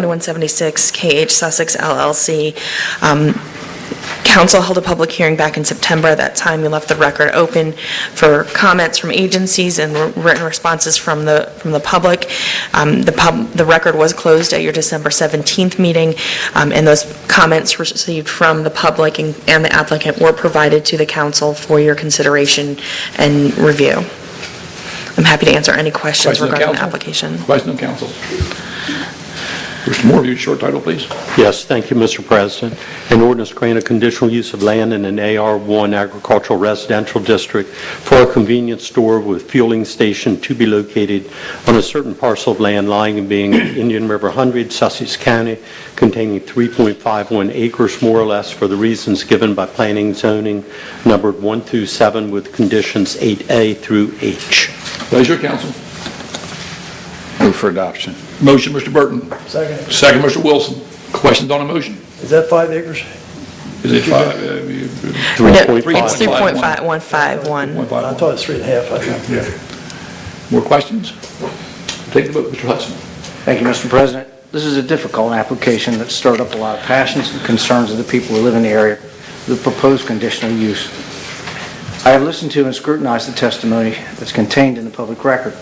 2176 KH Sussex LLC. Council held a public hearing back in September. At that time, we left the record open for comments from agencies and written responses from the public. The record was closed at your December 17th meeting, and those comments received from the public and the applicant were provided to the council for your consideration and review. I'm happy to answer any questions regarding the application. Question of council. Mr. Moore, your short title, please. Yes, thank you, Mr. President. An ordinance granting conditional use of land in an AR1 agricultural residential district for a convenience store with fueling station to be located on a certain parcel of land lying and being in Indian River 100, Sussex County, containing 3.51 acres more or less for the reasons given by planning and zoning numbered 1 through 7 with conditions 8A through H. Pleasure, council. Move for adoption. Motion, Mr. Burton. Second. Second, Mr. Wilson. Questions on the motion? Is that 5 acres? Is it 5? 3.5. It's 3.151. I thought it was 3.5. I think. More questions? Take the vote, Mr. Hudson. Thank you, Mr. President. This is a difficult application that stirred up a lot of passions and concerns of the people who live in the area with the proposed conditional use. I have listened to and scrutinized the testimony that's contained in the public record.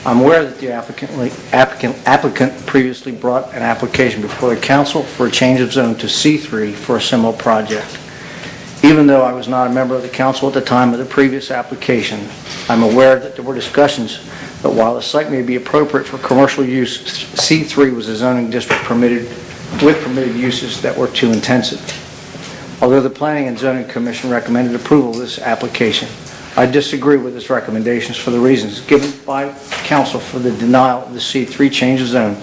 I'm aware that the applicant previously brought an application before the council for a change of zone to C3 for a similar project. Even though I was not a member of the council at the time of the previous application, I'm aware that there were discussions that while the site may be appropriate for commercial use, C3 was a zoning district with permitted uses that were too intensive. Although the Planning and Zoning Commission recommended approval of this application, I disagree with its recommendations for the reasons given by council for the denial of the C3 change of zone,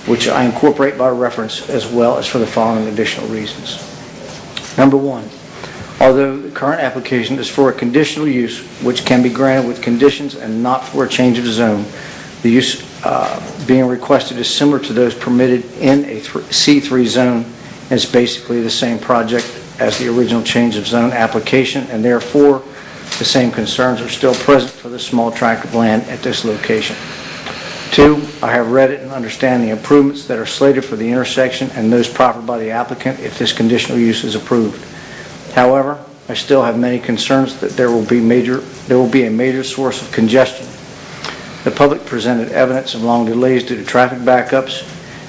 which I incorporate by reference, as well as for the following additional reasons. Number one, although the current application is for a conditional use, which can be granted with conditions and not for a change of zone, the use being requested is similar to those permitted in a C3 zone, and it's basically the same project as the original change of zone application, and therefore the same concerns are still present for the small tract of land at this location. Two, I have read it and understand the improvements that are slated for the intersection and those proffered by the applicant if this conditional use is approved. However, I still have many concerns that there will be a major source of congestion. The public presented evidence of long delays due to traffic backups,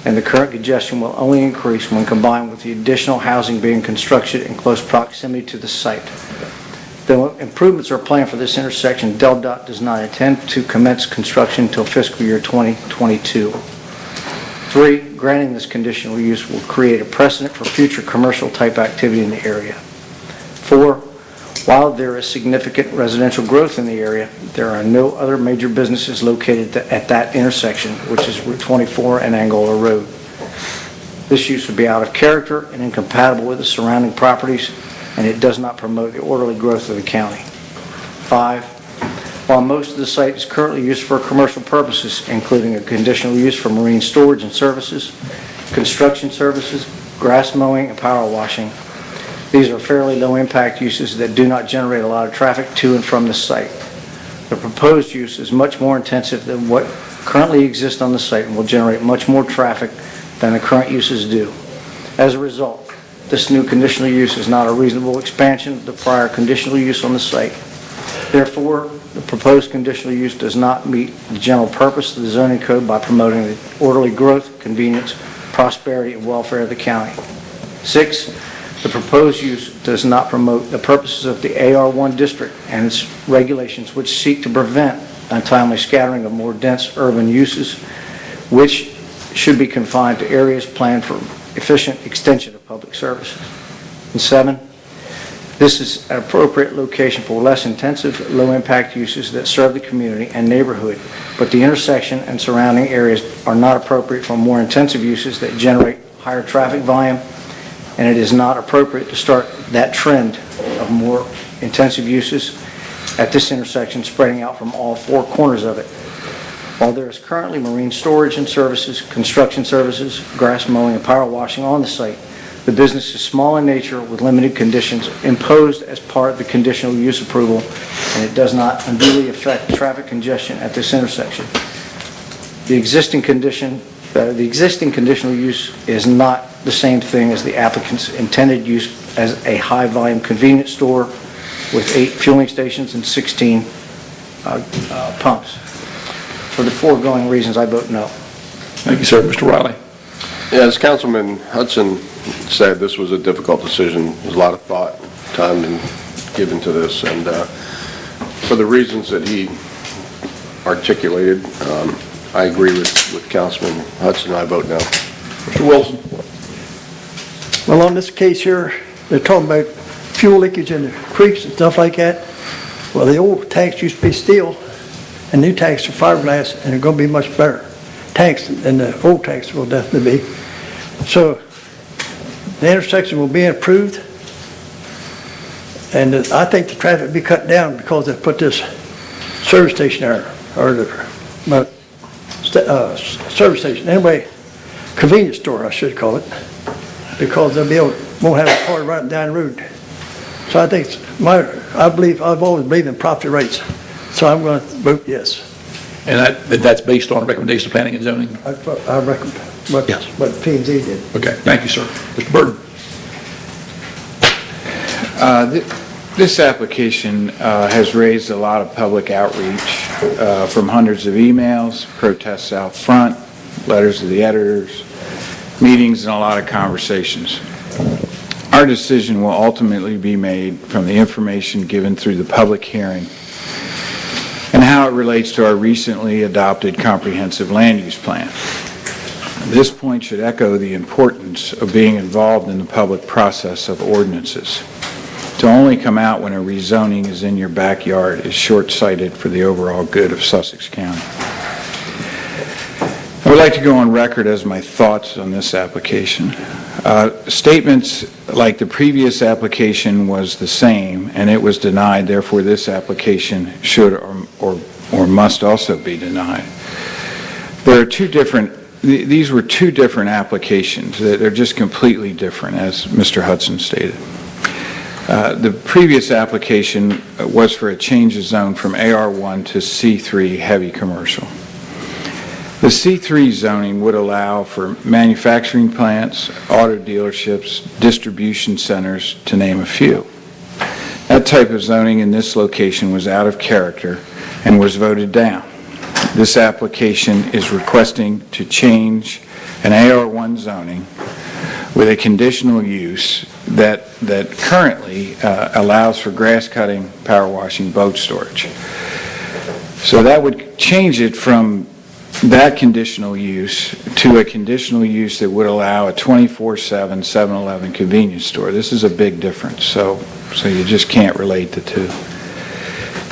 and the current congestion will only increase when combined with the additional housing being constructed in close proximity to the site. The improvements are planned for this intersection. DelDOT does not intend to commence construction until fiscal year 2022. Three, granting this conditional use will create a precedent for future commercial type activity in the area. Four, while there is significant residential growth in the area, there are no other major businesses located at that intersection, which is Route 24 and Angola Road. This use would be out of character and incompatible with the surrounding properties, and it does not promote the orderly growth of the county. Five, while most of the site is currently used for commercial purposes, including a conditional use for marine storage and services, construction services, grass mowing, and power washing, these are fairly low impact uses that do not generate a lot of traffic to and from the site. The proposed use is much more intensive than what currently exists on the site and will generate much more traffic than the current uses do. As a result, this new conditional use is not a reasonable expansion of the prior conditional use on the site. Therefore, the proposed conditional use does not meet the general purpose of the zoning code by promoting the orderly growth, convenience, prosperity, and welfare of the county. Six, the proposed use does not promote the purposes of the AR1 district and its regulations, which seek to prevent untimely scattering of more dense urban uses, which should be confined to areas planned for efficient extension of public services. And seven, this is an appropriate location for less intensive, low-impact uses that serve the community and neighborhood, but the intersection and surrounding areas are not appropriate for more intensive uses that generate higher traffic volume, and it is not appropriate to start that trend of more intensive uses at this intersection spreading out from all four corners of it. While there is currently marine storage and services, construction services, grass mowing, and power washing on the site, the business is small in nature with limited conditions imposed as part of the conditional use approval, and it does not unduly affect traffic congestion at this intersection. The existing condition The existing conditional use is not the same thing as the applicant's intended use as a high-volume convenience store with 8 fueling stations and 16 pumps. For the foregoing reasons, I vote no. Thank you, sir. Mr. Riley? Yeah, as Councilman Hudson said, this was a difficult decision. There's a lot of thought, time been given to this, and for the reasons that he articulated, I agree with Councilman Hudson. I vote no. Mr. Wilson? Well, on this case here, they're talking about fuel leakage in the creeks and stuff like that. Well, the old tanks used to be steel, and new tanks are fiberglass, and they're going to be much better tanks than the old tanks will definitely be. So the intersection will be improved, and I think the traffic will be cut down because they put this service station there, or the service station, anyway, convenience store, I should call it, because won't have a car running down the road. So I think I've always believed in property rights, so I'm going to vote yes. And that's based on recommendation of planning and zoning? I recommend what P&Z did. Okay, thank you, sir. Mr. Burton? This application has raised a lot of public outreach from hundreds of emails, protests out front, letters to the editors, meetings, and a lot of conversations. Our decision will ultimately be made from the information given through the public hearing and how it relates to our recently adopted comprehensive land use plan. This point should echo the importance of being involved in the public process of ordinances. To only come out when a rezoning is in your backyard is short-sighted for the overall good of Sussex County. I would like to go on record as my thoughts on this application. Statements like the previous application was the same and it was denied, therefore this application should or must also be denied. These were two different applications. They're just completely different, as Mr. Hudson stated. The previous application was for a change of zone from AR1 to C3 heavy commercial. The C3 zoning would allow for manufacturing plants, auto dealerships, distribution centers, to name a few. That type of zoning in this location was out of character and was voted down. This application is requesting to change an AR1 zoning with a conditional use that currently allows for grass cutting, power washing, boat storage. So that would change it from that conditional use to a conditional use that would allow a 24/7 7-Eleven convenience store. This is a big difference, so you just can't relate the two.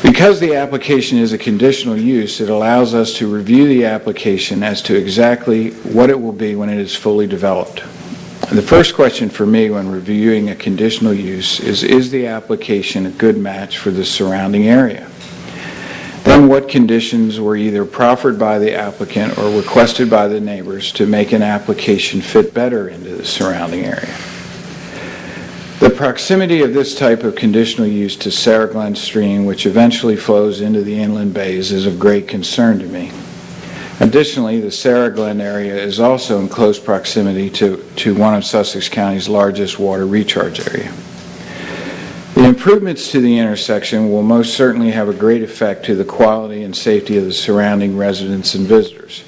Because the application is a conditional use, it allows us to review the application as to exactly what it will be when it is fully developed. The first question for me when reviewing a conditional use is the application a good match for the surrounding area? Then what conditions were either proffered by the applicant or requested by the neighbors to make an application fit better into the surrounding area? The proximity of this type of conditional use to Sarah Glen Stream, which eventually flows into the inland bays, is of great concern to me. Additionally, the Sarah Glen area is also in close proximity to one of Sussex County's largest water recharge area. The improvements to the intersection will most certainly have a great effect to the quality and safety of the surrounding residents and visitors.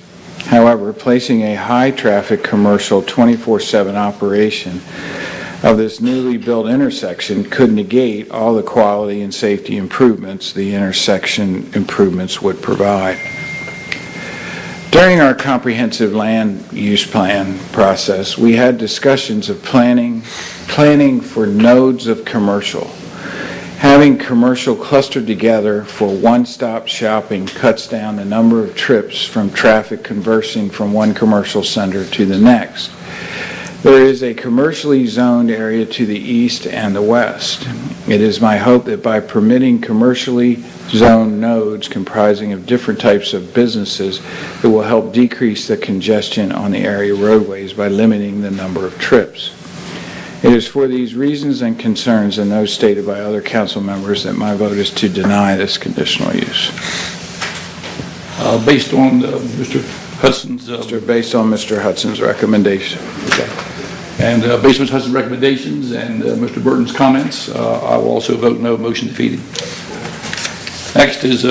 However, placing a high-traffic commercial 24/7 operation of this newly built intersection could negate all the quality and safety improvements the intersection improvements would provide. During our comprehensive land use plan process, we had discussions of planning for nodes of commercial. Having commercial clustered together for one-stop shopping cuts down the number of trips from traffic conversing from one commercial center to the next. There is a commercially zoned area to the east and the west. It is my hope that by permitting commercially zoned nodes comprising of different types of businesses, it will help decrease the congestion on the area roadways by limiting the number of trips. It is for these reasons and concerns and those stated by other council members that my vote is to deny this conditional use. Based on Mr. Hudson's, Based on Mr. Hudson's recommendation. and based on Mr. Hudson's recommendations and Mr. Burton's comments, I will also vote no, motion defeated. Next is